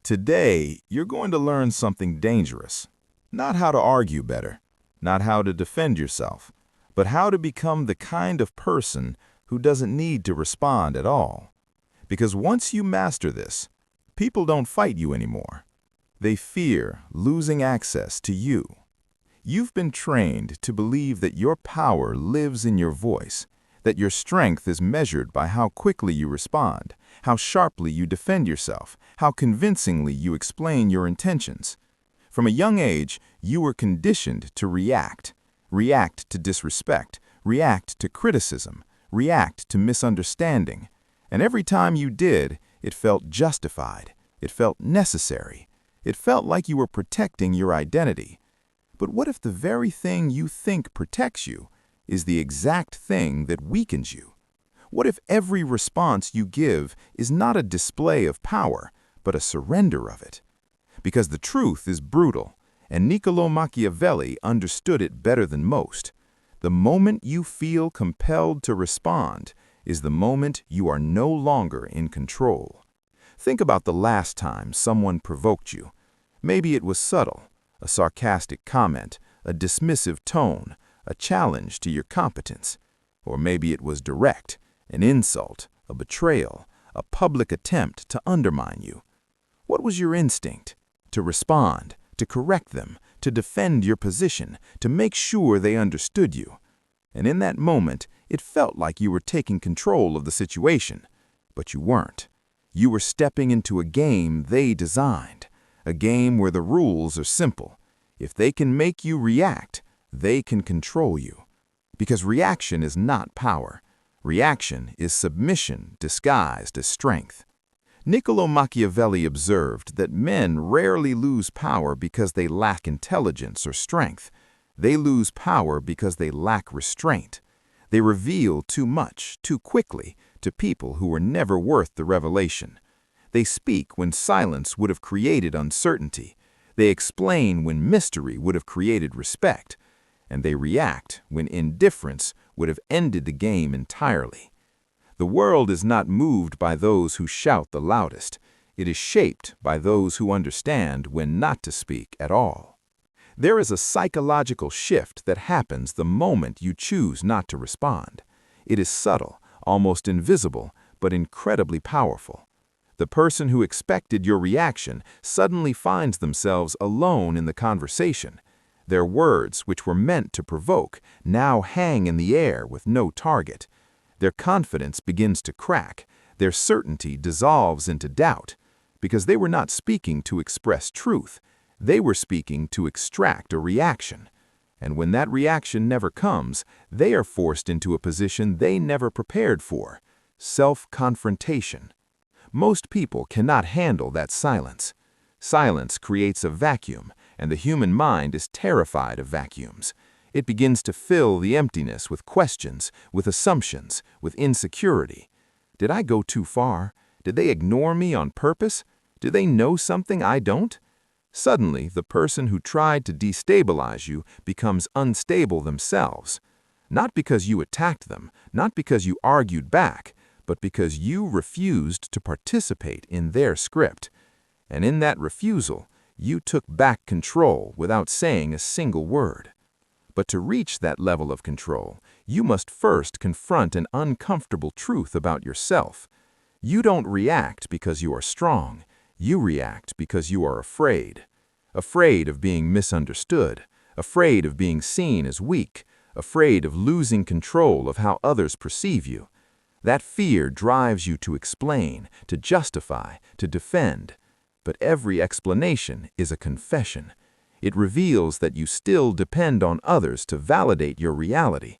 Today, you're going to learn something dangerous. Not how to argue better, not how to defend yourself, but how to become the kind of person who doesn't need to respond at all. Because once you master this, people don't fight you anymore. They fear losing access to you. You've been trained to believe that your power lives in your voice, that your strength is measured by how quickly you respond, how sharply you defend yourself, how convincingly you explain your intentions. From a young age, you were conditioned to react to disrespect, react to criticism, react to misunderstanding. And every time you did, it felt justified, it felt necessary, it felt like you were protecting your identity. But what if the very thing you think protects you is the exact thing that weakens you? What if every response you give is not a display of power, but a surrender of it? Because the truth is brutal, and Niccolò Machiavelli understood it better than most. The moment you feel compelled to respond is the moment you are no longer in control. Think about the last time someone provoked you. Maybe it was subtle, a sarcastic comment, a dismissive tone, a challenge to your competence. Or maybe it was direct, an insult, a betrayal, a public attempt to undermine you. What was your instinct? To respond, to correct them, to defend your position, to make sure they understood you. And in that moment, it felt like you were taking control of the situation. But you weren't. You were stepping into a game they designed, a game where the rules are simple. If they can make you react, they can control you. Because reaction is not power. Reaction is submission disguised as strength. Niccolò Machiavelli observed that men rarely lose power because they lack intelligence or strength. They lose power because they lack restraint. They reveal too much, too quickly, to people who were never worth the revelation. They speak when silence would have created uncertainty. They explain when mystery would have created respect. And they react when indifference would have ended the game entirely. The world is not moved by those who shout the loudest. It is shaped by those who understand when not to speak at all. There is a psychological shift that happens the moment you choose not to respond. It is subtle, almost invisible, but incredibly powerful. The person who expected your reaction suddenly finds themselves alone in the conversation. Their words, which were meant to provoke, now hang in the air with no target. Their confidence begins to crack. Their certainty dissolves into doubt. Because they were not speaking to express truth. They were speaking to extract a reaction. And when that reaction never comes, they are forced into a position they never prepared for: self-confrontation. Most people cannot handle that silence. Silence creates a vacuum, and the human mind is terrified of vacuums. It begins to fill the emptiness with questions, with assumptions, with insecurity. Did I go too far? Did they ignore me on purpose? Do they know something I don't? Suddenly, the person who tried to destabilize you becomes unstable themselves. Not because you attacked them, not because you argued back, but because you refused to participate in their script. And in that refusal, you took back control without saying a single word. But to reach that level of control, you must first confront an uncomfortable truth about yourself. You don't react because you are strong. You react because you are afraid. Afraid of being misunderstood, afraid of being seen as weak, afraid of losing control of how others perceive you. That fear drives you to explain, to justify, to defend. But every explanation is a confession. It reveals that you still depend on others to validate your reality.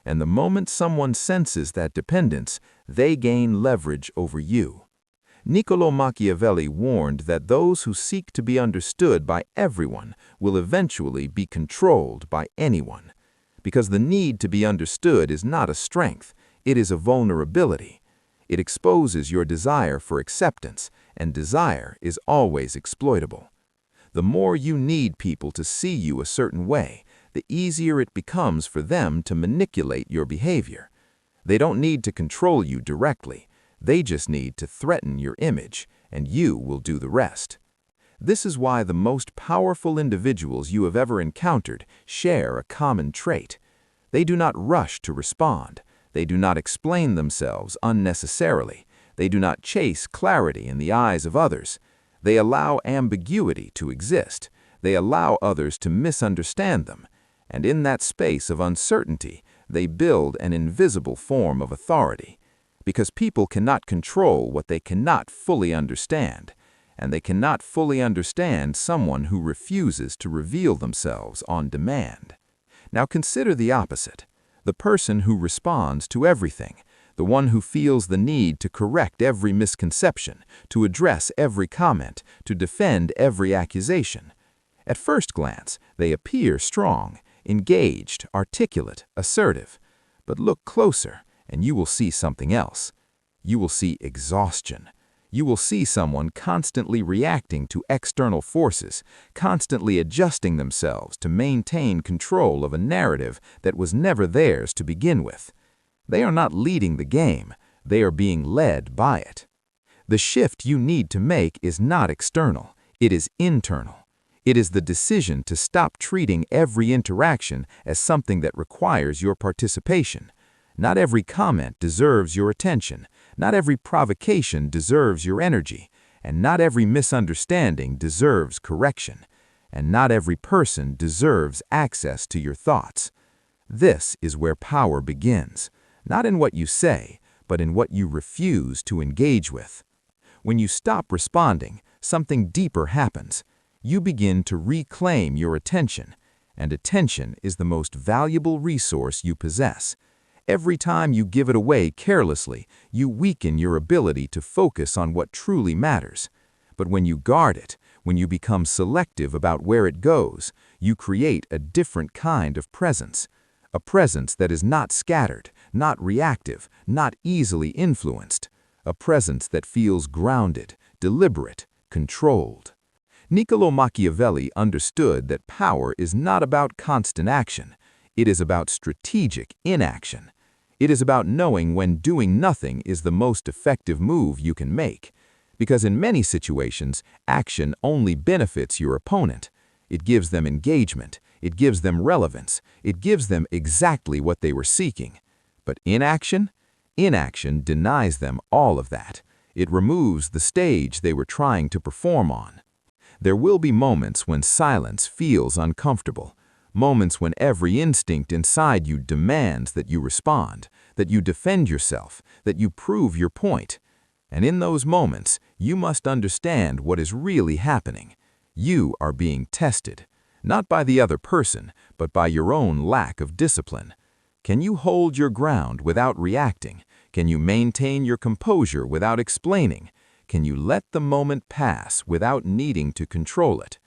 And the moment someone senses that dependence, they gain leverage over you. Niccolò Machiavelli warned that those who seek to be understood by everyone will eventually be controlled by anyone. Because the need to be understood is not a strength, it is a vulnerability. It exposes your desire for acceptance, and desire is always exploitable. The more you need people to see you a certain way, the easier it becomes for them to manipulate your behavior. They don't need to control you directly. They just need to threaten your image, and you will do the rest. This is why the most powerful individuals you have ever encountered share a common trait. They do not rush to respond. They do not explain themselves unnecessarily. They do not chase clarity in the eyes of others. They allow ambiguity to exist. They allow others to misunderstand them. And in that space of uncertainty, they build an invisible form of authority. Because people cannot control what they cannot fully understand. And they cannot fully understand someone who refuses to reveal themselves on demand. Now consider the opposite. The person who responds to everything. The one who feels the need to correct every misconception, to address every comment, to defend every accusation. At first glance, they appear strong, engaged, articulate, assertive. But look closer, and you will see something else. You will see exhaustion. You will see someone constantly reacting to external forces, constantly adjusting themselves to maintain control of a narrative that was never theirs to begin with. They are not leading the game, they are being led by it. The shift you need to make is not external, it is internal. It is the decision to stop treating every interaction as something that requires your participation. Not every comment deserves your attention, not every provocation deserves your energy, and not every misunderstanding deserves correction, and not every person deserves access to your thoughts. This is where power begins. Not in what you say, but in what you refuse to engage with. When you stop responding, something deeper happens. You begin to reclaim your attention, and attention is the most valuable resource you possess. Every time you give it away carelessly, you weaken your ability to focus on what truly matters. But when you guard it, when you become selective about where it goes, you create a different kind of presence. A presence that is not scattered, not reactive, not easily influenced. A presence that feels grounded, deliberate, controlled. Niccolò Machiavelli understood that power is not about constant action. It is about strategic inaction. It is about knowing when doing nothing is the most effective move you can make. Because in many situations, action only benefits your opponent. It gives them engagement. It gives them relevance. It gives them exactly what they were seeking. But inaction? Inaction denies them all of that. It removes the stage they were trying to perform on. There will be moments when silence feels uncomfortable. Moments when every instinct inside you demands that you respond, that you defend yourself, that you prove your point. And in those moments, you must understand what is really happening. You are being tested. Not by the other person, but by your own lack of discipline. Can you hold your ground without reacting? Can you maintain your composure without explaining? Can you let the moment pass without needing to control it?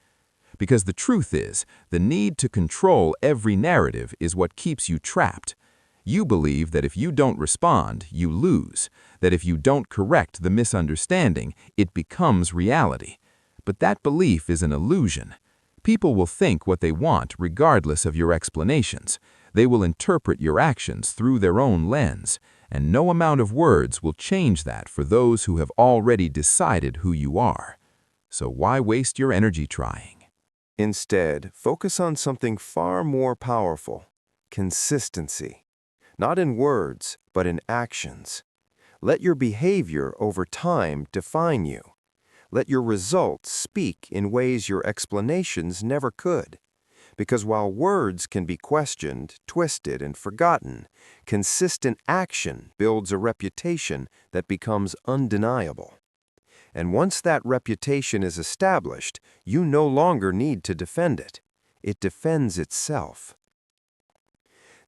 Because the truth is, the need to control every narrative is what keeps you trapped. You believe that if you don't respond, you lose, that if you don't correct the misunderstanding, it becomes reality. But that belief is an illusion. People will think what they want regardless of your explanations. They will interpret your actions through their own lens, and no amount of words will change that for those who have already decided who you are. So why waste your energy trying? Instead, focus on something far more powerful: consistency. Not in words, but in actions. Let your behavior over time define you. Let your results speak in ways your explanations never could. Because while words can be questioned, twisted, and forgotten, consistent action builds a reputation that becomes undeniable. And once that reputation is established, you no longer need to defend it. It defends itself.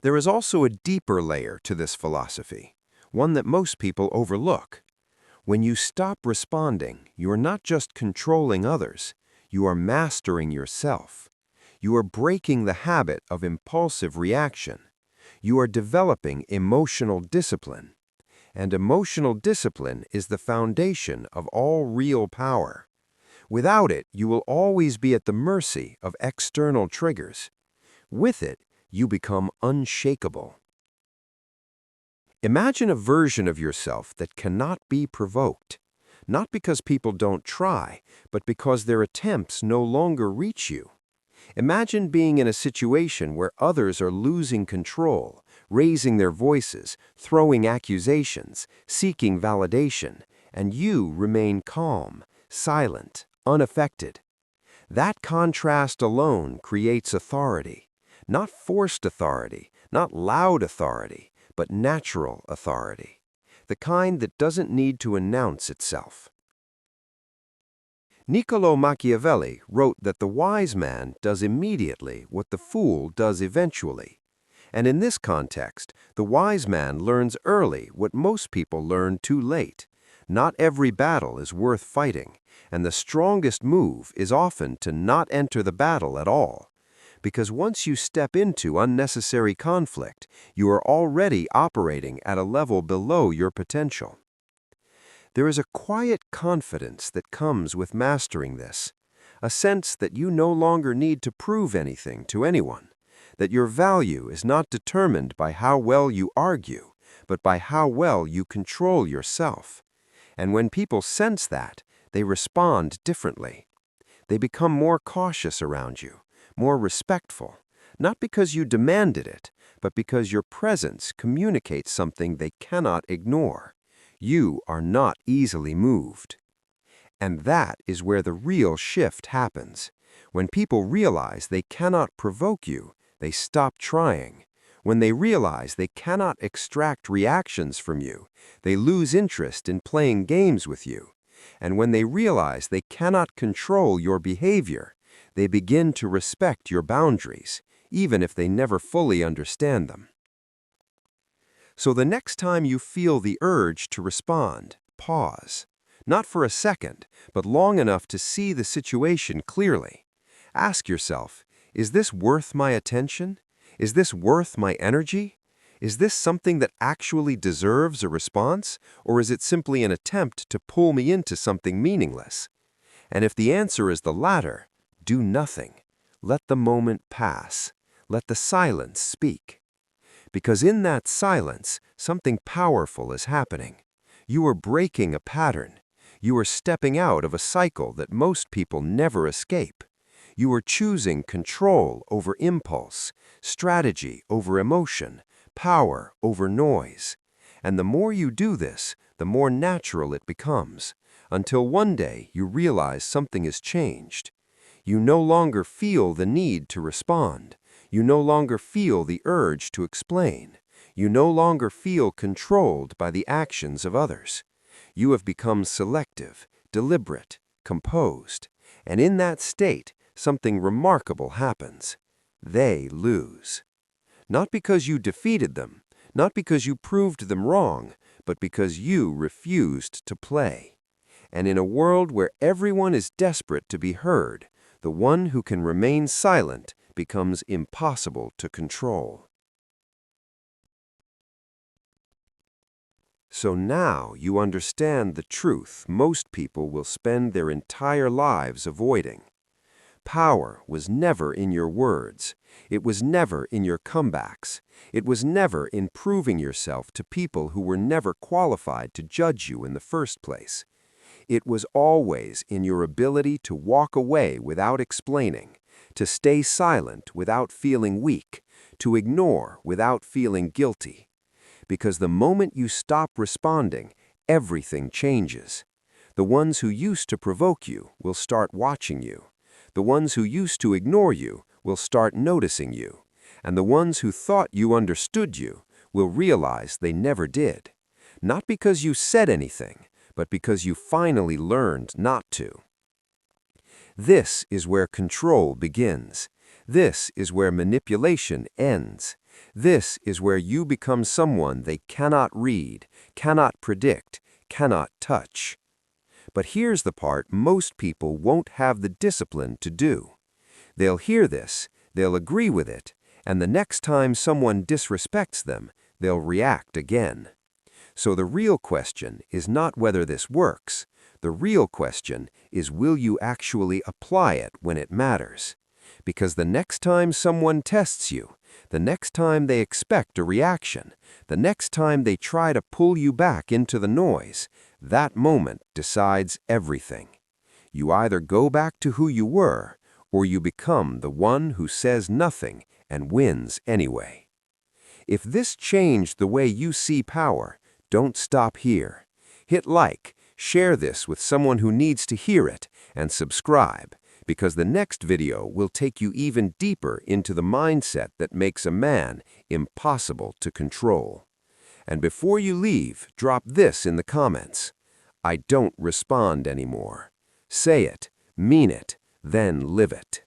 There is also a deeper layer to this philosophy, one that most people overlook. When you stop responding, you are not just controlling others, you are mastering yourself. You are breaking the habit of impulsive reaction. You are developing emotional discipline. And emotional discipline is the foundation of all real power. Without it, you will always be at the mercy of external triggers. With it, you become unshakable. Imagine a version of yourself that cannot be provoked. Not because people don't try, but because their attempts no longer reach you. Imagine being in a situation where others are losing control, raising their voices, throwing accusations, seeking validation, and you remain calm, silent, unaffected. That contrast alone creates authority. Not forced authority, not loud authority, but natural authority. The kind that doesn't need to announce itself. Niccolò Machiavelli wrote that the wise man does immediately what the fool does eventually. And in this context, the wise man learns early what most people learn too late. Not every battle is worth fighting, and the strongest move is often to not enter the battle at all. Because once you step into unnecessary conflict, you are already operating at a level below your potential. There is a quiet confidence that comes with mastering this, a sense that you no longer need to prove anything to anyone, that your value is not determined by how well you argue, but by how well you control yourself. And when people sense that, they respond differently. They become more cautious around you, more respectful, not because you demanded it, but because your presence communicates something they cannot ignore. You are not easily moved. And that is where the real shift happens. When people realize they cannot provoke you, they stop trying. When they realize they cannot extract reactions from you, they lose interest in playing games with you. And when they realize they cannot control your behavior, they begin to respect your boundaries, even if they never fully understand them. So the next time you feel the urge to respond, pause. Not for a second, but long enough to see the situation clearly. Ask yourself, is this worth my attention? Is this worth my energy? Is this something that actually deserves a response, or is it simply an attempt to pull me into something meaningless? And if the answer is the latter, do nothing. Let the moment pass. Let the silence speak. Because in that silence, something powerful is happening. You are breaking a pattern. You are stepping out of a cycle that most people never escape. You are choosing control over impulse, strategy over emotion, power over noise. And the more you do this, the more natural it becomes, until one day you realize something has changed. You no longer feel the need to respond. You no longer feel the urge to explain. You no longer feel controlled by the actions of others. You have become selective, deliberate, composed, and in that state, something remarkable happens. They lose. Not because you defeated them, not because you proved them wrong, but because you refused to play. And in a world where everyone is desperate to be heard, the one who can remain silent becomes impossible to control. So now you understand the truth most people will spend their entire lives avoiding. Power was never in your words. It was never in your comebacks. It was never in proving yourself to people who were never qualified to judge you in the first place. It was always in your ability to walk away without explaining, to stay silent without feeling weak, to ignore without feeling guilty. Because the moment you stop responding, everything changes. The ones who used to provoke you will start watching you. The ones who used to ignore you will start noticing you. And the ones who thought you understood you will realize they never did. Not because you said anything, but because you finally learned not to. This is where control begins. This is where manipulation ends. This is where you become someone they cannot read, cannot predict, cannot touch. But here's the part most people won't have the discipline to do. They'll hear this, they'll agree with it, and the next time someone disrespects them, they'll react again. So the real question is not whether this works. The real question is, will you actually apply it when it matters? Because the next time someone tests you, the next time they expect a reaction, the next time they try to pull you back into the noise, That moment decides everything. You either go back to who you were, or you become the one who says nothing and wins anyway. If this changed the way you see power, don't stop here. Hit like, share this with someone who needs to hear it, and subscribe, because the next video will take you even deeper into the mindset that makes a man impossible to control. And before you leave, drop this in the comments. I don't respond anymore. Say it, mean it, then live it.